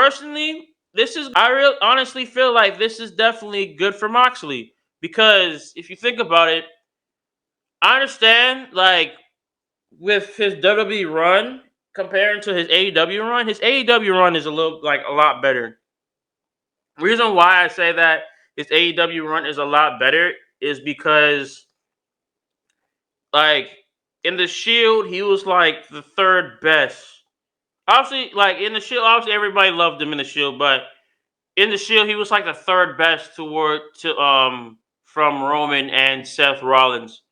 personally, honestly feel like this is definitely good for Moxley because if you think about it, I understand like with his WWE run comparing to his AEW run, his AEW run is a lot better. Reason why I say that his AEW run is a lot better is because like in the Shield he was like the third best. Obviously, like in the Shield, obviously everybody loved him in the Shield, but in the Shield he was like the third best from Roman and Seth Rollins.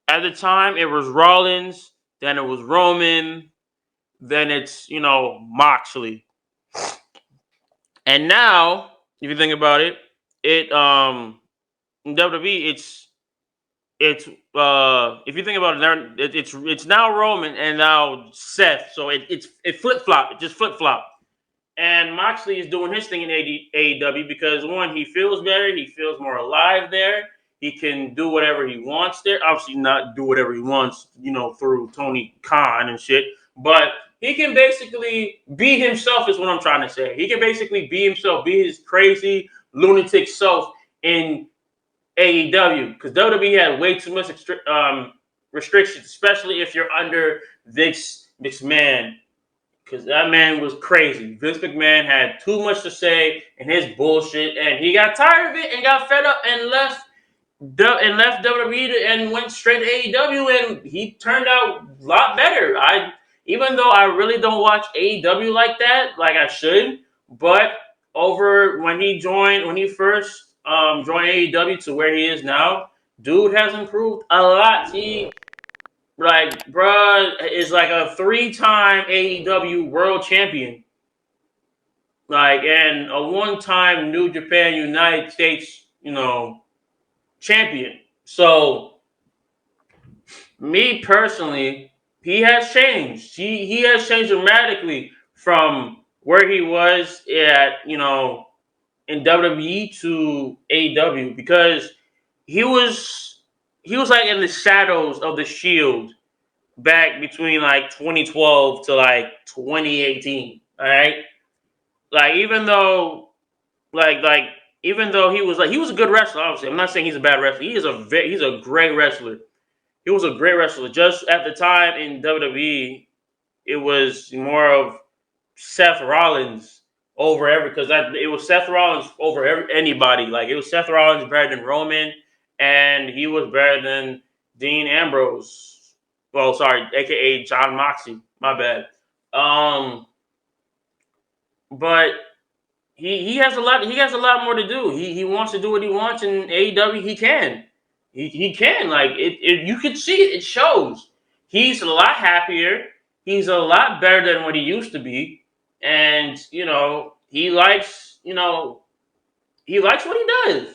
At the time, it was Rollins, then it was Roman, then it's Moxley, and now if you think about it, it in WWE it's if you think about it, it's now Roman and now Seth, so it flip flop, it just flip flop. And Moxley is doing his thing in AEW because one, he feels better, he feels more alive there. He can do whatever he wants there. Obviously, not do whatever he wants, through Tony Khan and shit. But he can basically be himself, is what I'm trying to say. He can basically be himself, be his crazy lunatic self in AEW because WWE had way too much restrictions, especially if you're under Vince McMahon. Because that man was crazy. Vince McMahon had too much to say in his bullshit, and he got tired of it and got fed up and left WWE and went straight to AEW, and he turned out a lot better. Even though I really don't watch AEW like that, like I should, but over when he first joined AEW to where he is now, dude has improved a lot. He bruh is like a 3-time AEW world champion. And a 1-time New Japan United States, champion. So, me personally, he has changed. He has changed dramatically from where he was in WWE to AEW because he was like in the shadows of the Shield back between like 2012 to like 2018. All right, even though he was a good wrestler. Obviously, I'm not saying he's a bad wrestler. He's a great wrestler. He was a great wrestler. Just at the time in WWE, it was more of Seth Rollins over it was Seth Rollins over anybody. Like it was Seth Rollins better than Roman, and he was better than Dean Ambrose. Well, sorry, aka Jon Moxley. My bad. But he has a lot. He has a lot more to do. He wants to do what he wants in AEW. He can. He can. You can see it. It shows. He's a lot happier. He's a lot better than what he used to be, and he likes he likes what he does.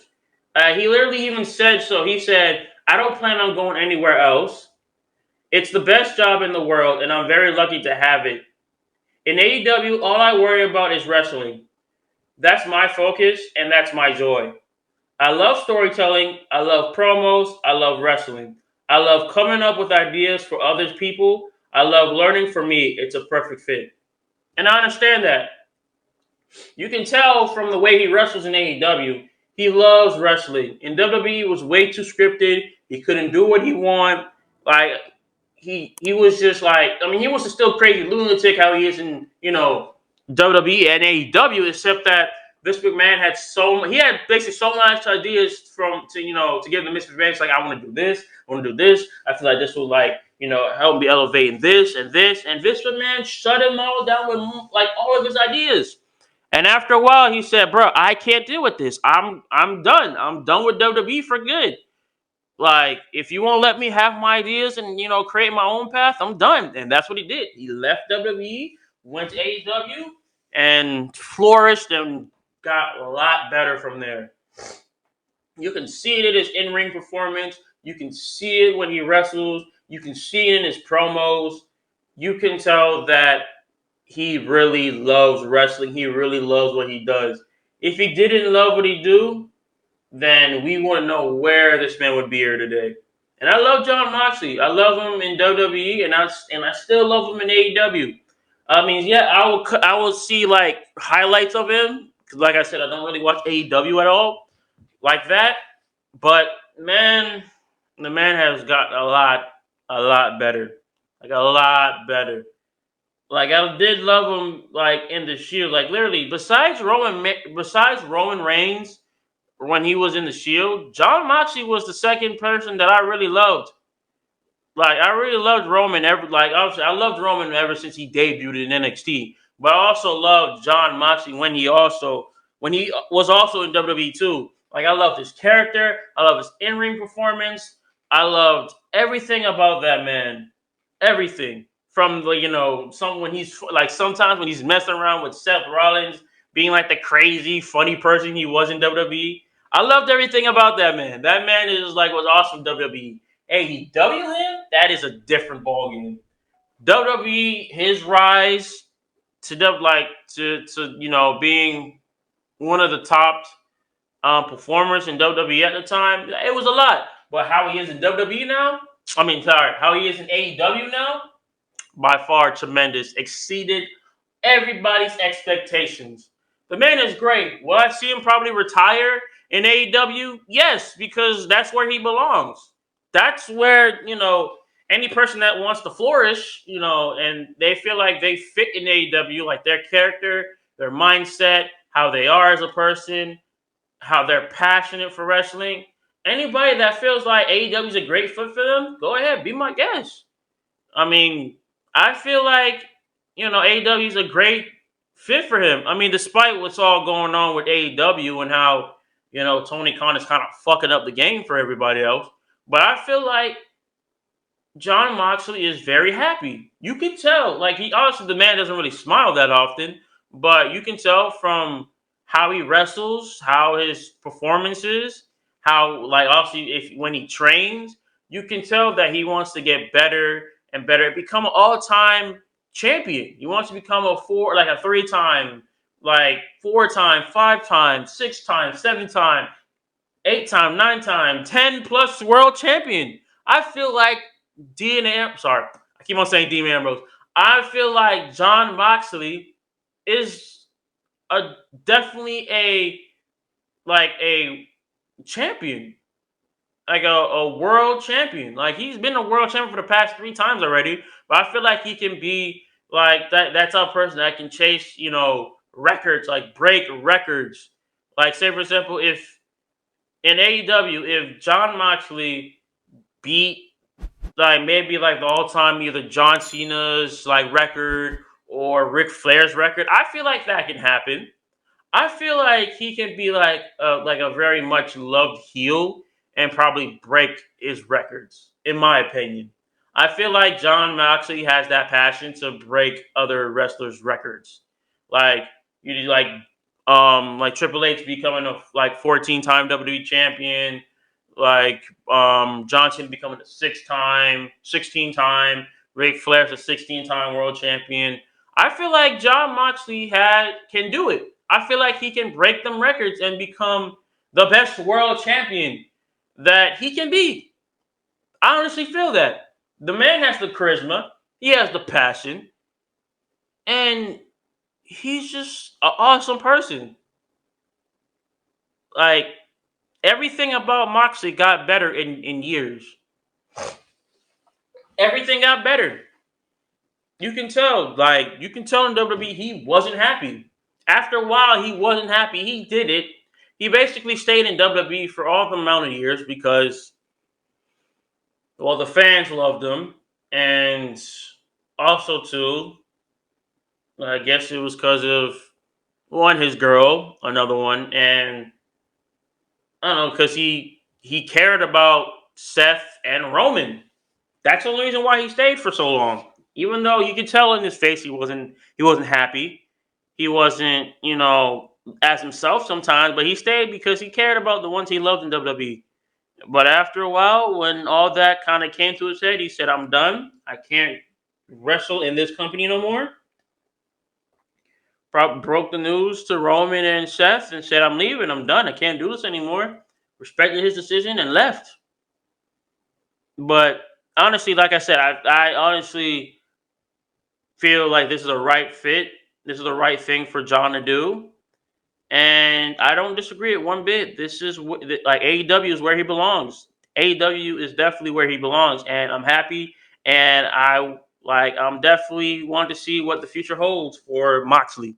He literally even said so. He said, "I don't plan on going anywhere else. It's the best job in the world, and I'm very lucky to have it. In AEW, all I worry about is wrestling. That's my focus, and that's my joy. I love storytelling. I love promos. I love wrestling. I love coming up with ideas for other people. I love learning. For me, it's a perfect fit." And I understand that. You can tell from the way he wrestles in AEW, he loves wrestling. In WWE, it was way too scripted. He couldn't do what he wanted. He was just he was still crazy lunatic how he is in WWE and AEW, except that Vince McMahon had basically so much ideas to give the Vince McMahon. It's like, I want to do this, I want to do this. I feel like this will help me elevate in this and this. And Vince McMahon shut him all down with all of his ideas. And after a while, he said, "Bro, I can't deal with this. I'm done. I'm done with WWE for good. If you won't let me have my ideas and, create my own path, I'm done." And that's what he did. He left WWE, went to AEW, and flourished and got a lot better from there. You can see it in his in-ring performance. You can see it when he wrestles. You can see it in his promos. You can tell that he really loves wrestling. He really loves what he does. If he didn't love what he do, then we wouldn't know where this man would be here today. And I love Jon Moxley. I love him in WWE, and I still love him in AEW. I mean, yeah, I will see like highlights of him because, like I said, I don't really watch AEW at all like that. But man, the man has got a lot better, like a lot better. Like I did love him, like in the Shield, like literally. Besides Roman Reigns, when he was in the Shield, Jon Moxley was the second person that I really loved. Like I really loved Roman obviously I loved Roman ever since he debuted in NXT. But I also loved Jon Moxley when he was also in WWE too. Like I loved his character, I love his in-ring performance. I loved everything about that man. Everything. From the some when he's like sometimes when he's messing around with Seth Rollins, being like the crazy, funny person he was in WWE. I loved everything about that man. That man is like was awesome WWE. AEW him, that is a different ballgame. WWE, his rise to being one of the top performers in WWE at the time, it was a lot. But how he is in WWE now, how he is in AEW now, by far tremendous. Exceeded everybody's expectations. The man is great. Will I see him probably retire in AEW? Yes, because that's where he belongs. That's where, any person that wants to flourish, and they feel like they fit in AEW, like their character, their mindset, how they are as a person, how they're passionate for wrestling. Anybody that feels like AEW is a great fit for them, go ahead, be my guest. I mean, I feel like, AEW is a great fit for him. I mean, despite what's all going on with AEW and how, Tony Khan is kind of fucking up the game for everybody else. But I feel like Jon Moxley is very happy. You can tell. Like, he obviously, the man doesn't really smile that often, but you can tell from how he wrestles, how his performance is, how, like, obviously, when he trains, you can tell that he wants to get better and better, become an all-time champion. He wants to become a 3-time, like 4-time, 5-time, 6-time, 7-time, 8-time, 9-time, 10+ world champion. I feel like sorry, I keep on saying Dean Ambrose. I feel like Jon Moxley is definitely a champion, like a world champion. Like he's been a world champion for the past 3 times already. But I feel like he can be like that. That's a person that can chase, records, like break records. Like say for example, if in AEW, if Jon Moxley beat like maybe like the all-time either John Cena's like record or Ric Flair's record, I feel like that can happen. I feel like he can be like a very much loved heel and probably break his records, in my opinion. I feel like Jon Moxley has that passion to break other wrestlers' records, like you like Triple H becoming a 14-time WWE champion, like Johnson becoming a 6-time, 16-time, Ric Flair's a 16-time world champion. I feel like Jon Moxley can do it. I feel like he can break them records and become the best world champion that he can be. I honestly feel that. The man has the charisma, he has the passion, and he's just an awesome person. Like, everything about Moxley got better in years. Everything got better. You can tell in WWE he wasn't happy. After a while, he wasn't happy. He did it. He basically stayed in WWE for all the amount of years because, well, the fans loved him, and also too, I guess it was because of one, his girl, another one, and I don't know, because he cared about Seth and Roman. That's the only reason why he stayed for so long. Even though you could tell in his face he wasn't happy. He wasn't, as himself sometimes, but he stayed because he cared about the ones he loved in WWE. But after a while, when all that kind of came to his head, he said, I'm done. I can't wrestle in this company no more. Broke the news to Roman and Seth and said, I'm leaving. I'm done. I can't do this anymore. Respected his decision and left. But honestly, like I said, I honestly feel like this is a right fit. This is the right thing for Jon to do. And I don't disagree it one bit. This is like AEW is where he belongs. AEW is definitely where he belongs, and I'm happy. And I'm definitely want to see what the future holds for Moxley.